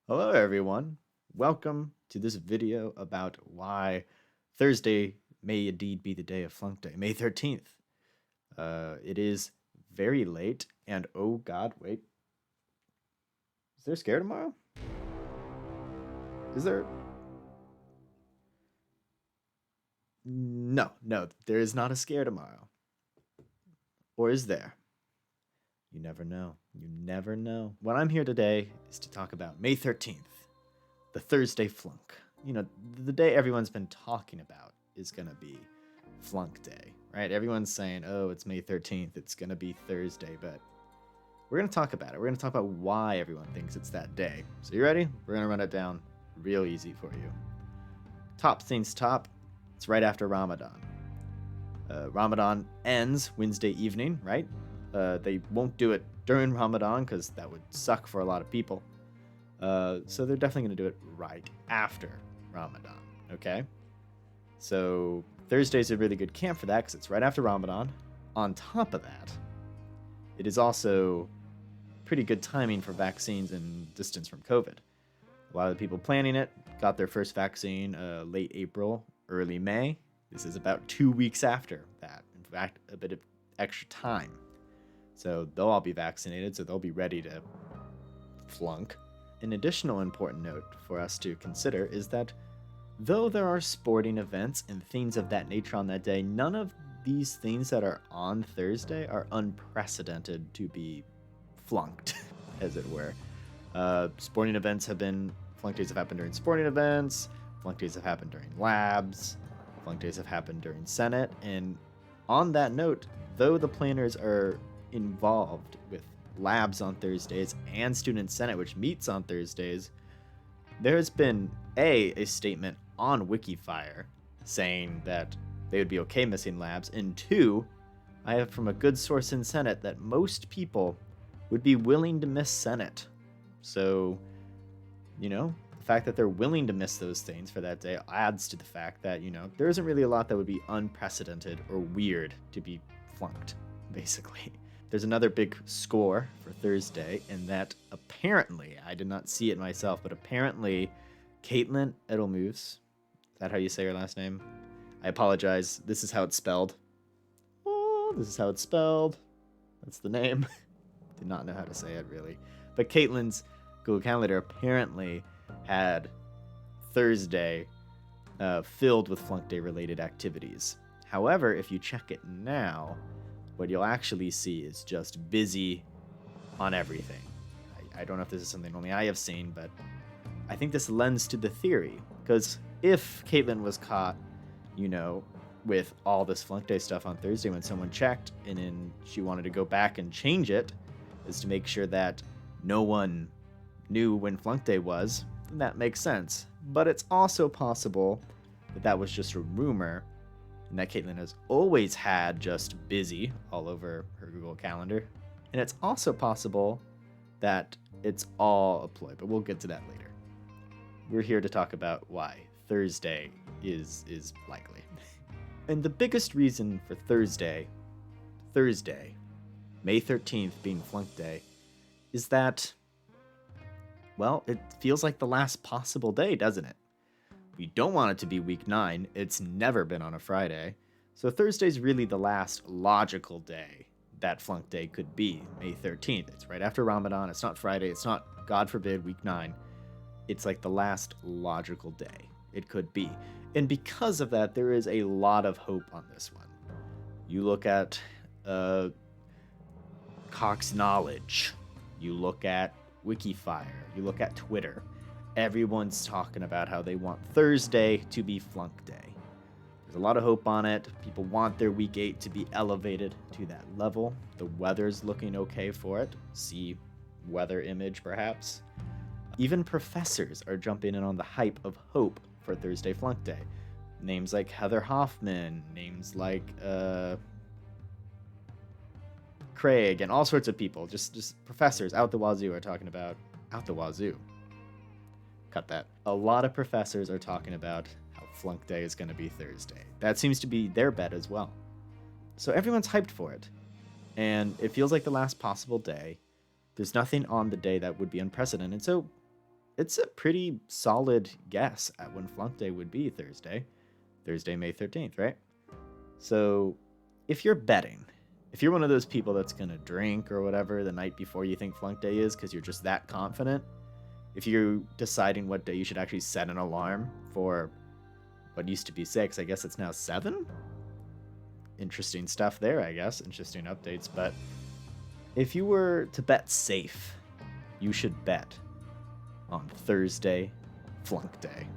Hello, everyone. Welcome to this video about why Thursday may indeed be the day of Flunk Day, May 13th. It is very late, and oh god, wait. Is there a scare tomorrow? Is there? No, there is not a scare tomorrow. Or is there? You never know. You never know. What I'm here today is to talk about May 13th, the Thursday Flunk. You know, the day everyone's been talking about is going to be Flunk Day, right? Everyone's saying, oh, it's May 13th, it's going to be Thursday, but we're going to talk about it. We're going to talk about why everyone thinks it's that day. So you ready? We're going to run it down real easy for you. Top things top, it's right after Ramadan. Ramadan ends Wednesday evening, right? They won't do it during Ramadan because that would suck for a lot of people. So they're definitely going to do it right after Ramadan, okay? So Thursday's a really good camp for that because it's right after Ramadan. On top of that, it is also pretty good timing for vaccines and distance from COVID. A lot of the people planning it got their first vaccine late April, early May. This is about 2 weeks after that. In fact, a bit of extra time. So they'll all be vaccinated, so they'll be ready to flunk. An additional important note for us to consider is that though there are sporting events and things of that nature on that day, none of these things that are on Thursday are unprecedented to be flunked, as it were. Sporting events have been, flunk days have happened during sporting events, flunk days have happened during labs, flunk days have happened during Senate, and on that note, though the planners are involved with labs on Thursdays and Student Senate, which meets on Thursdays, there has been a statement on Wikifire saying that they would be okay missing labs, and two, I have from a good source in Senate that most people would be willing to miss Senate. So, you know, the fact that they're willing to miss those things for that day adds to the fact that, you know, there isn't really a lot that would be unprecedented or weird to be flunked, basically. There's another big score for Thursday, and that apparently, I did not see it myself, but apparently Caitlin Edelmoves, is that how you say her last name? I apologize. This is how it's spelled. Oh, this is how it's spelled. That's the name. Did not know how to say it, really. But Caitlin's Google Calendar apparently had Thursday filled with Flunk Day related activities. However, if you check it now, what you'll actually see is just busy on everything. I don't know if this is something only I have seen, but I think this lends to the theory. Because if Caitlin was caught, you know, with all this Flunk Day stuff on Thursday when someone checked, and then she wanted to go back and change it, is to make sure that no one knew when Flunk Day was, then that makes sense. But it's also possible that that was just a rumor, and that Caitlin has always had just busy all over her Google Calendar. And it's also possible that it's all a ploy, but we'll get to that later. We're here to talk about why Thursday is likely. And the biggest reason for Thursday, May 13th being Flunk Day, is that, well, it feels like the last possible day, doesn't it? We don't want it to be week 9. It's never been on a Friday. So Thursday's really the last logical day that Flunk Day could be, May 13th. It's right after Ramadan. It's not Friday. It's not, God forbid, week 9. It's like the last logical day it could be. And because of that, there is a lot of hope on this one. You look at Cox Knowledge. You look at Wikifire. You look at Twitter. Everyone's talking about how they want Thursday to be Flunk Day. There's a lot of hope on it. People want their week 8 to be elevated to that level. The weather's looking okay for it. See weather image, perhaps. Even professors are jumping in on the hype of hope for Thursday Flunk Day. Names like Heather Hoffman, names like Craig, and all sorts of people, just professors out the wazoo are talking about out the wazoo. Cut that. A lot of professors are talking about how Flunk Day is going to be Thursday. That seems to be their bet as well. So everyone's hyped for it. And it feels like the last possible day. There's nothing on the day that would be unprecedented. So it's a pretty solid guess at when Flunk Day would be Thursday. Thursday, May 13th, right? So if you're betting, if you're one of those people that's going to drink or whatever the night before you think Flunk Day is because you're just that confident, if you're deciding what day you should actually set an alarm for what used to be 6, I guess it's now 7? Interesting stuff there, I guess. Interesting updates. But if you were to bet safe, you should bet on Thursday, Flunk Day.